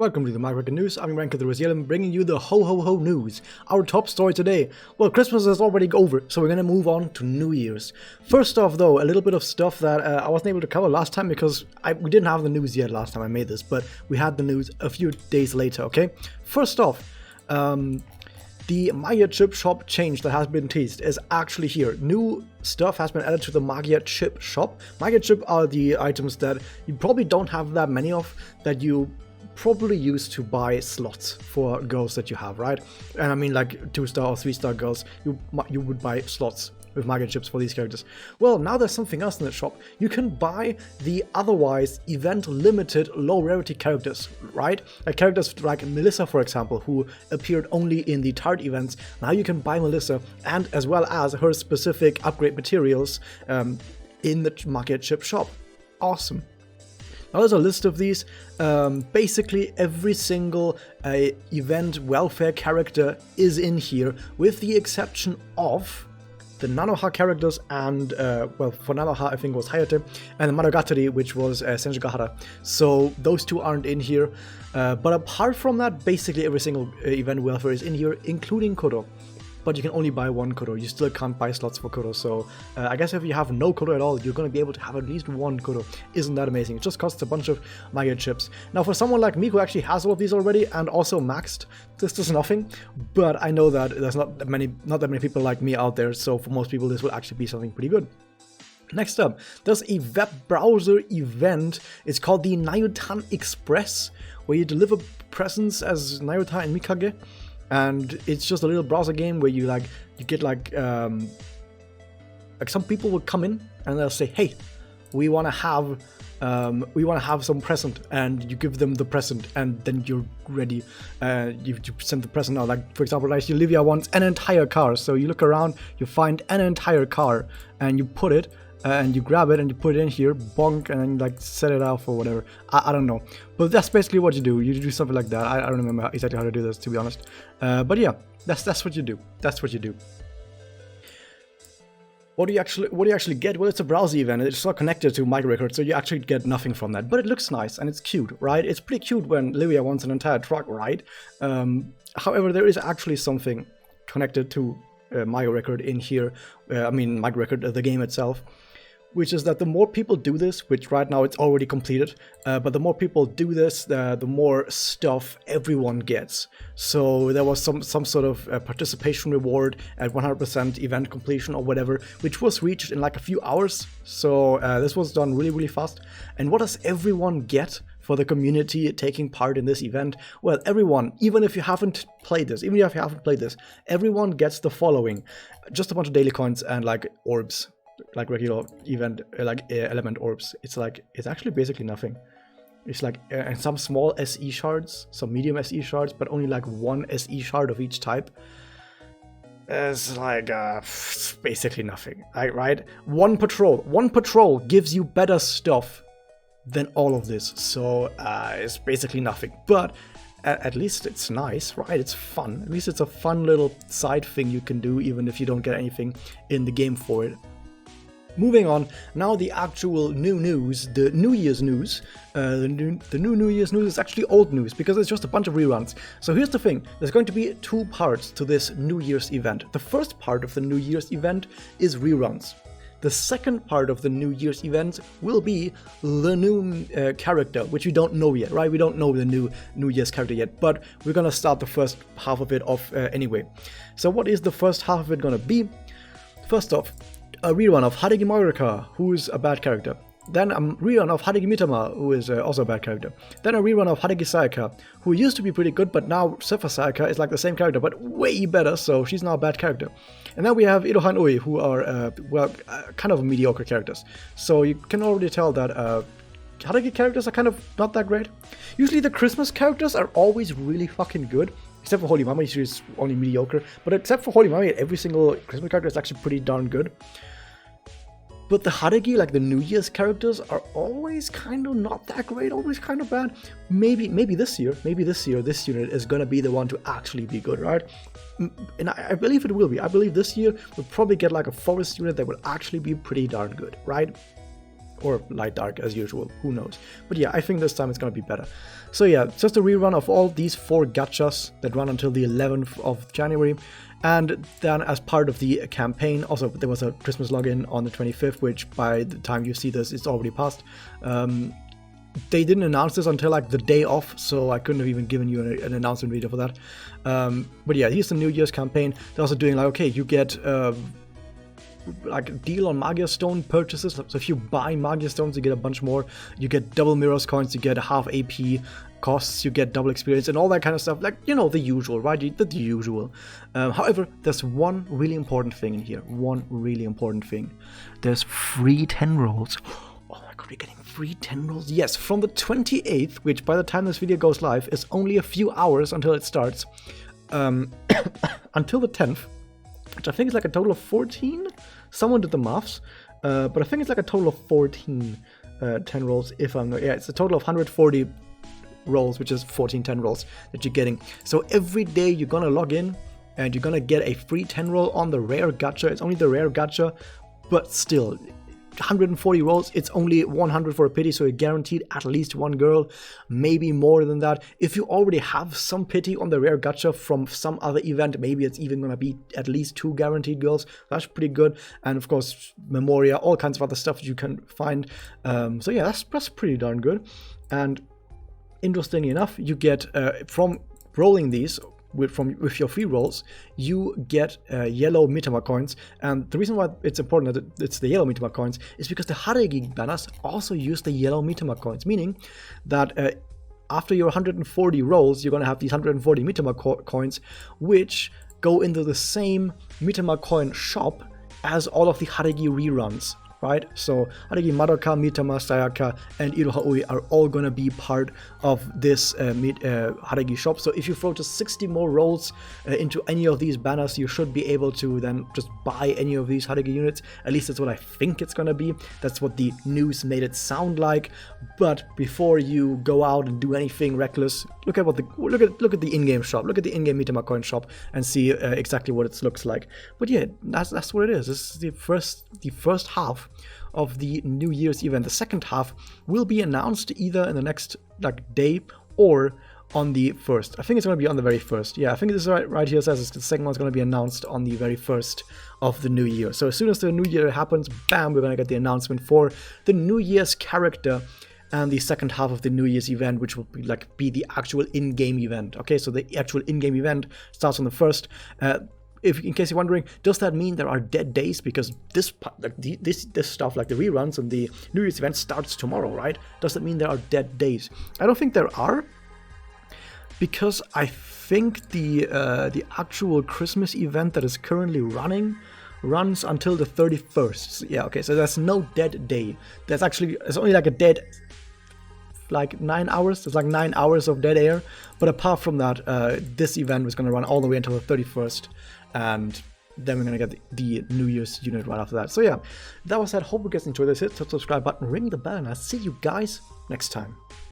Welcome to the MagiReco News. I'm Ranko the Brazilian, bringing you the ho news. Our top story today. Well, Christmas is already over, so we're gonna move on to New Year's. First off, though, a little bit of stuff that I wasn't able to cover last time because we didn't have the news yet last time I made this, but we had the news a few days later. Okay. First off, the Magia Chip Shop change that has been teased is actually here. New stuff has been added to the Magia Chip Shop. Magia Chip are the items that you probably don't have that many of, that you probably use to buy slots for girls that you have, right? And I mean, like 2-star or 3-star girls, you would buy slots with Magia Chips for these characters. Well, now there's something else in the shop. You can buy the otherwise event limited low rarity characters, right? Like characters like Melissa, for example, who appeared only in the Tart events. Now you can buy Melissa and as well as her specific upgrade materials in the Magia Chip Shop. Awesome. Now there's a list of these. Basically every single event welfare character is in here, with the exception of the Nanoha characters and, well, for Nanoha I think it was Hayate, and the Monogatari, which was Senjigahara. So those two aren't in here. But apart from that, basically every single event welfare is in here, including Koro. But you can only buy one Koro. You still can't buy slots for Koro. So I guess if you have no Koro at all, you're going to be able to have at least one Koro. Isn't that amazing? It just costs a bunch of Magia Chips. Now for someone like me who actually has all of these already and also maxed, this does nothing. But I know that there's not that many people like me out there. So for most people, this will actually be something pretty good. Next up, there's a web browser event. It's called the Nyutan Express, where you deliver presents as Nyuta and Mikage. And it's just a little browser game where you get some people will come in and they'll say, hey, we want to have some present, and you give them the present, and then you're ready. You send the present out. Like for example, like Olivia wants an entire car, so you look around, you find an entire car, and you put it. And you grab it and you put it in here, bonk, and then like set it off or whatever. I don't know, but that's basically what you do. You do something like that. I don't remember exactly how to do this, to be honest. But yeah, that's what you do. That's what you do. What do you actually get? Well, it's a browser event. It's not connected to MagiReco, so you actually get nothing from that. But it looks nice and it's cute, right? It's pretty cute when Livia wants an entire truck, right? However, there is actually something connected to MagiReco in here. MagiReco, the game itself. Which is that the more people do this, which right now it's already completed, but the more people do this, the more stuff everyone gets. So there was some sort of participation reward at 100% event completion or whatever, which was reached in like a few hours. So this was done really fast. And what does everyone get for the community taking part in this event? Well, everyone, even if you haven't played this, everyone gets the following: just a bunch of daily coins and like orbs. Like regular event, element orbs. It's actually basically nothing. It's like and some small SE shards, some medium SE shards, but only like one SE shard of each type. It's like basically nothing, right? One patrol gives you better stuff than all of this, so it's basically nothing. But at least it's nice, right? It's fun. At least it's a fun little side thing you can do, even if you don't get anything in the game for it. Moving on, now the actual new news, the New Year's news. The new New Year's news is actually old news because it's just a bunch of reruns. So here's the thing, there's going to be 2 parts to this New Year's event. The first part of the New Year's event is reruns. The second part of the New Year's event will be the new character, which we don't know yet, right? We don't know the new New Year's character yet, but we're gonna start the first half of it off anyway. So what is the first half of it gonna be? First off, a rerun of Hideki Maruka, who is a bad character. Then a rerun of Hideki Mitama, who is also a bad character. Then a rerun of Hideki Sayaka, who used to be pretty good, but now Sepha Sayaka is like the same character, but way better, so she's now a bad character. And then we have Iroha and Ui, who are, kind of mediocre characters. So you can already tell that Hideki characters are kind of not that great. Usually the Christmas characters are always really fucking good. Except for Holy Mama, she's only mediocre. But except for Holy Mama, every single Christmas character is actually pretty darn good. But the Hideki, like the New Year's characters, are always kind of not that great, always kind of bad. Maybe this year, this unit is gonna be the one to actually be good, right? And I believe it will be. I believe this year we'll probably get like a forest unit that will actually be pretty darn good, right? or light dark as usual, who knows. But yeah, I think this time it's gonna be better. So yeah, just a rerun of all these 4 gachas that run until the 11th of January. And then as part of the campaign, also there was a Christmas login on the 25th, which by the time you see this, it's already passed. They didn't announce this until like the day off, so I couldn't have even given you an announcement video for that. But yeah, here's the New Year's campaign. They're also doing like, okay, you get like a deal on Magia Stone purchases. So if you buy Magia Stones, you get a bunch more. You get double Mirrors coins, you get half AP costs, you get double experience and all that kind of stuff. Like, you know, the usual, right? The usual. However, there's one really important thing in here. One really important thing. There's free 10 rolls. Oh my god, we're getting free 10 rolls? Yes, from the 28th, which by the time this video goes live is only a few hours until it starts, until the 10th, which I think is like a total of 14? Someone did the maths, but I think it's like a total of 14 10 rolls, if I'm not, yeah, it's a total of 140 rolls, which is 14 10 rolls that you're getting. So every day you're gonna log in and you're gonna get a free 10 roll on the rare gacha. It's only the rare gacha, but still 140 rolls, it's only 100 for a pity, so you're guaranteed at least one girl, maybe more than that. If you already have some pity on the rare gacha from some other event, maybe it's even gonna be at least 2 guaranteed girls. That's pretty good. And of course Memoria, all kinds of other stuff you can find. So yeah, that's pretty darn good. And interestingly enough, you get from rolling these with your free rolls, you get yellow Mitama coins. And the reason why it's important that it's the yellow Mitama coins is because the Haregi banners also use the yellow Mitama coins, meaning that after your 140 rolls, you're going to have these 140 Mitama coins, which go into the same Mitama coin shop as all of the Haregi reruns. Right, so Haregi Madoka, Mitama, Sayaka, and Irohaoi are all gonna be part of this Haregi shop. So if you throw just 60 more rolls into any of these banners, you should be able to then just buy any of these Haregi units. At least that's what I think it's gonna be. That's what the news made it sound like. But before you go out and do anything reckless, look at the in-game shop. Look at the in-game Mitama coin shop and see exactly what it looks like. But yeah, that's what it is. This is the first half of the New Year's event. The second half will be announced either in the next day or on the 1st. I think it's going to be on the very 1st. Yeah, I think this is right here says the second one's going to be announced on the very 1st of the new year. So as soon as the new year happens, bam, we're going to get the announcement for the New Year's character and the second half of the New Year's event, which will be the actual in-game event. Okay, so the actual in-game event starts on the 1st. In case you're wondering, does that mean there are dead days? Because this stuff, like the reruns and the New Year's event, starts tomorrow, right? Does that mean there are dead days? I don't think there are, because I think the actual Christmas event that is currently running runs until the 31st. Yeah, okay, so there's no dead day. There's only like a dead 9 hours. There's like 9 hours of dead air. But apart from that, this event was going to run all the way until the 31st. And then we're going to get the New Year's unit right after that. So yeah, that was that. Hope you guys enjoyed this. Hit the subscribe button, ring the bell, and I'll see you guys next time.